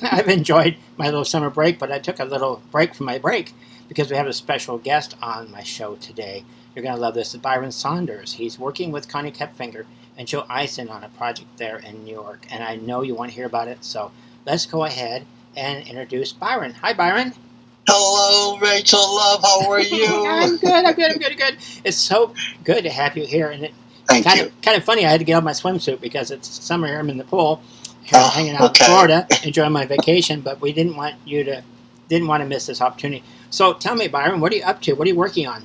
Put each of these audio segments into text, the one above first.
I've enjoyed my little summer break, but I took a little break from my break because we have a special guest on my show today. You're going to love this. It's Byron Saunders. He's working with Connie Kepfinger and Joe Eisen on a project there in New York, and I know you want to hear about it, so let's go ahead and introduce Byron. Hi, Byron. Hello, Rachel Love. How are you? I'm good. It's so good to have you here, and it Thank you. Kind of funny. I had to get out my swimsuit because it's summer here. I'm in the pool, here hanging out in Florida, enjoying my vacation. But we didn't want to miss this opportunity. So tell me, Byron, what are you up to? What are you working on?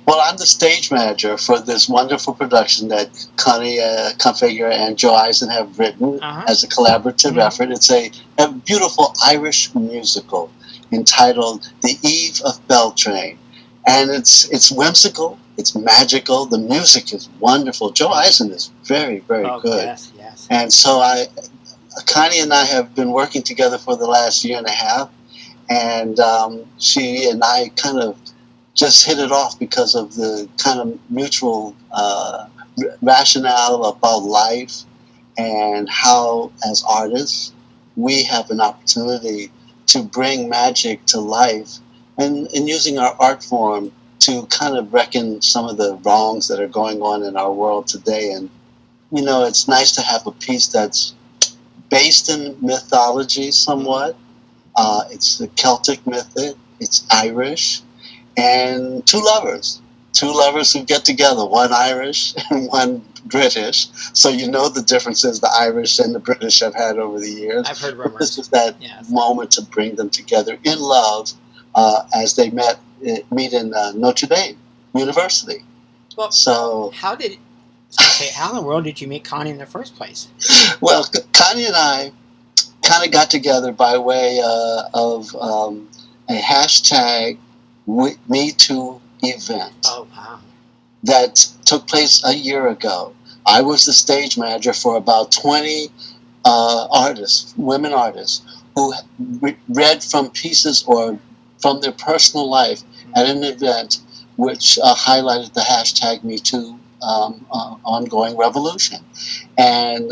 Well, I'm the stage manager for this wonderful production that Connie Kepfinger and Joe Eisen have written as a collaborative effort. It's a beautiful Irish musical entitled "The Eve of Beltrain," and it's whimsical, it's magical. The music is wonderful. Joe Eisen is very, very good. Yes. And so Connie and I have been working together for the last year and a half, and she and I kind of just hit it off because of the kind of mutual rationale about life and how, as artists, we have an opportunity to bring magic to life and using our art form to kind of reckon some of the wrongs that are going on in our world today. And, you know, it's nice to have a piece that's based in mythology somewhat. It's the Celtic myth, it's Irish, and two lovers who get together, one Irish and one British. So you know the differences the Irish and the British have had over the years. I've heard rumors. This is that moment to bring them together in love as they meet in Notre Dame University. Well, so how in the world did you meet Connie in the first place? Well, Connie and I kind of got together by way of a hashtag Me Too event. Oh, wow. That took place a year ago. I was the stage manager for about 20 artists, women artists, who read from pieces or from their personal life at an event which highlighted the hashtag Me Too ongoing revolution. And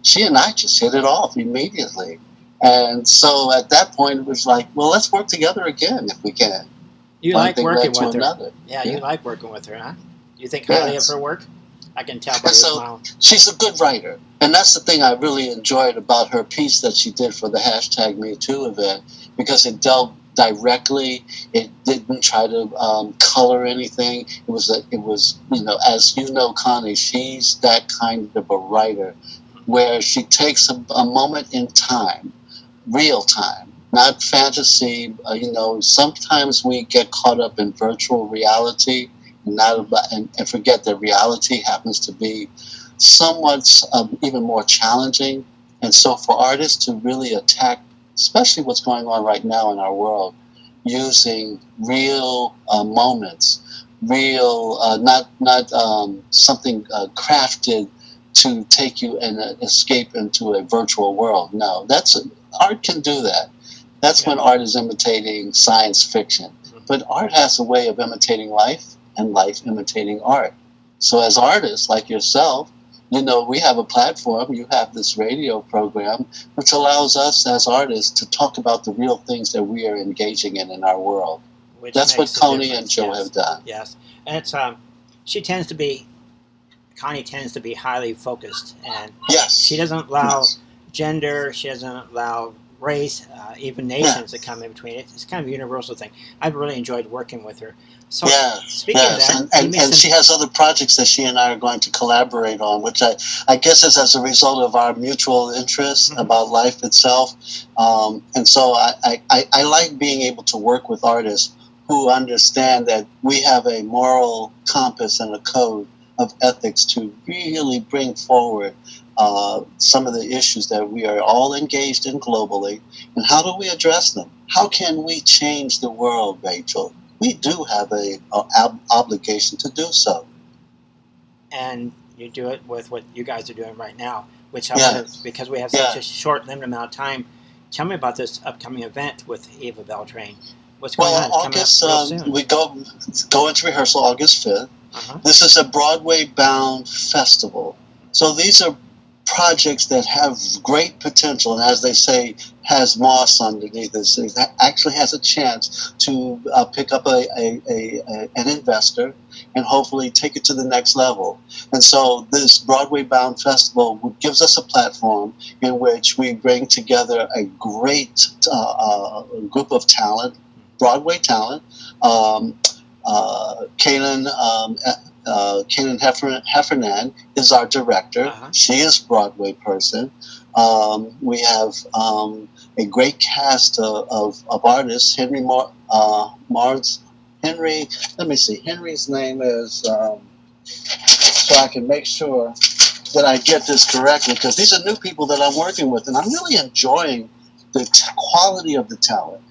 she and I just hit it off immediately. And so at that point, it was like, well, let's work together again if we can. You like working with her. Another. Yeah, you like working with her, huh? You think highly of her work? I can tell by your smile. She's a good writer. And that's the thing I really enjoyed about her piece that she did for the hashtag Me Too event, because it dealt directly. It didn't try to color anything. It was, you know, as you know, Connie, she's that kind of a writer where she takes a moment in time, real time, not fantasy. You know, sometimes we get caught up in virtual reality and forget that reality happens to be somewhat even more challenging. And so for artists to really attack, especially what's going on right now in our world, using real moments, real, not something crafted to take you and escape into a virtual world. No, art can do that. That's when art is imitating science fiction. But art has a way of imitating life, and life imitating art. So as artists like yourself, you know, we have a platform, you have this radio program, which allows us as artists to talk about the real things that we are engaging in our world. That's what Connie and Joe have done. Yes. And it's Connie tends to be highly focused, and she doesn't allow gender, she doesn't allow race, even nations that come in between. It's kind of a universal thing. I've really enjoyed working with her. So speaking of that, and she has other projects that she and I are going to collaborate on, which I guess is as a result of our mutual interest about life itself. And so I like being able to work with artists who understand that we have a moral compass and a code of ethics to really bring forward some of the issues that we are all engaged in globally, and how do we address them? How can we change the world, Rachel? We do have an obligation to do so. And you do it with what you guys are doing right now, which I want to, because we have such a short, limited amount of time. Tell me about this upcoming event with Eva Beltrain. What's going on? August, we go into rehearsal August 5th. This is a Broadway-bound festival. So these are projects that have great potential, and as they say, has moss underneath it. So it actually has a chance to pick up an investor and hopefully take it to the next level. And so this Broadway Bound Festival gives us a platform in which we bring together a great group of talent, Broadway talent. Kaylin Heffernan is our director. Uh-huh. She is a Broadway person. We have a great cast of artists. Let me see. Henry's name is, so I can make sure that I get this correctly, because these are new people that I'm working with, and I'm really enjoying the quality of the talent.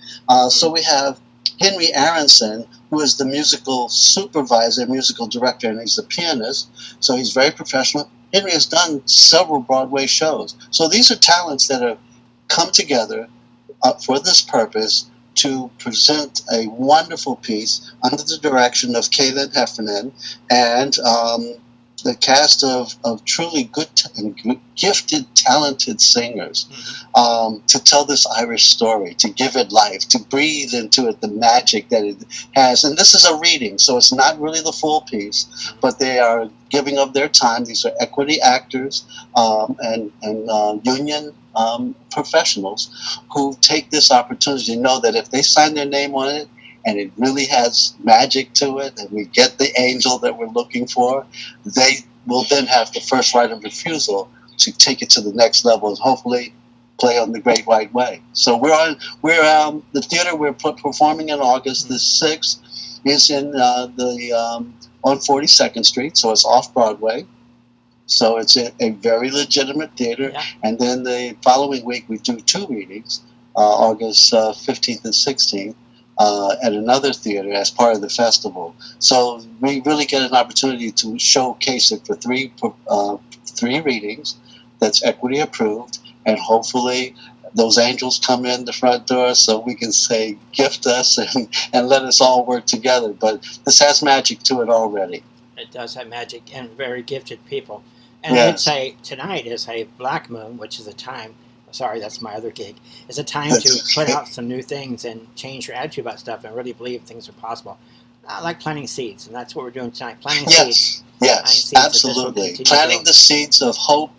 So we have Henry Aronson, who is the musical supervisor, musical director, and he's the pianist, so he's very professional. Henry has done several Broadway shows. So these are talents that have come together for this purpose to present a wonderful piece under the direction of Kaylin Heffernan and the cast of truly good and gifted, talented singers, to tell this Irish story, to give it life, to breathe into it the magic that it has. And this is a reading, so it's not really the full piece, but they are giving of their time. These are equity actors and union professionals who take this opportunity to know that if they sign their name on it, and it really has magic to it, and we get the angel that we're looking for, they will then have the first right of refusal to take it to the next level and hopefully play on the Great White Way. So the theater we're performing in August the 6th is in on 42nd Street, so it's off Broadway. So it's a very legitimate theater. Yeah. And then the following week we do 2 readings, August 15th and 16th. At another theater as part of the festival. So we really get an opportunity to showcase it for three readings that's equity approved, and hopefully those angels come in the front door so we can say, gift us and let us all work together. But this has magic to it already. It does have magic and very gifted people. And Yes. I would say tonight is a black moon, which is a time, sorry, that's my other gig, is a time to put out some new things and change your attitude about stuff and really believe things are possible. I like planting seeds, and that's what we're doing tonight, planting seeds. Yes, absolutely. Planting the seeds of hope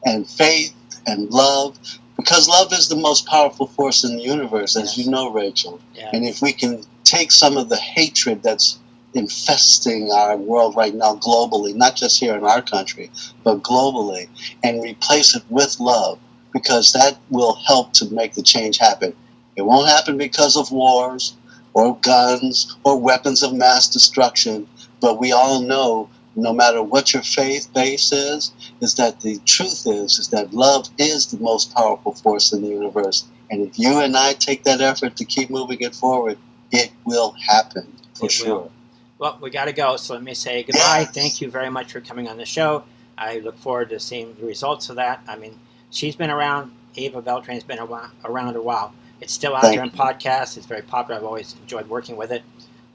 and faith and love, because love is the most powerful force in the universe, as you know, Rachel. Yes. And if we can take some of the hatred that's infesting our world right now globally, not just here in our country, but globally, and replace it with love, because that will help to make the change happen. It won't happen because of wars or guns or weapons of mass destruction, but we all know, no matter what your faith base is that the truth is that love is the most powerful force in the universe. And if you and I take that effort to keep moving it forward, it will happen, for sure. Well, we got to go, so let me say goodbye. Yes. Thank you very much for coming on the show. I look forward to seeing the results of that. I mean, she's been around. Eva Beltrane's been around a while. It's still out there in podcasts. It's very popular. I've always enjoyed working with it.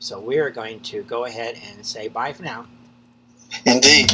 So we're going to go ahead and say bye for now. Indeed.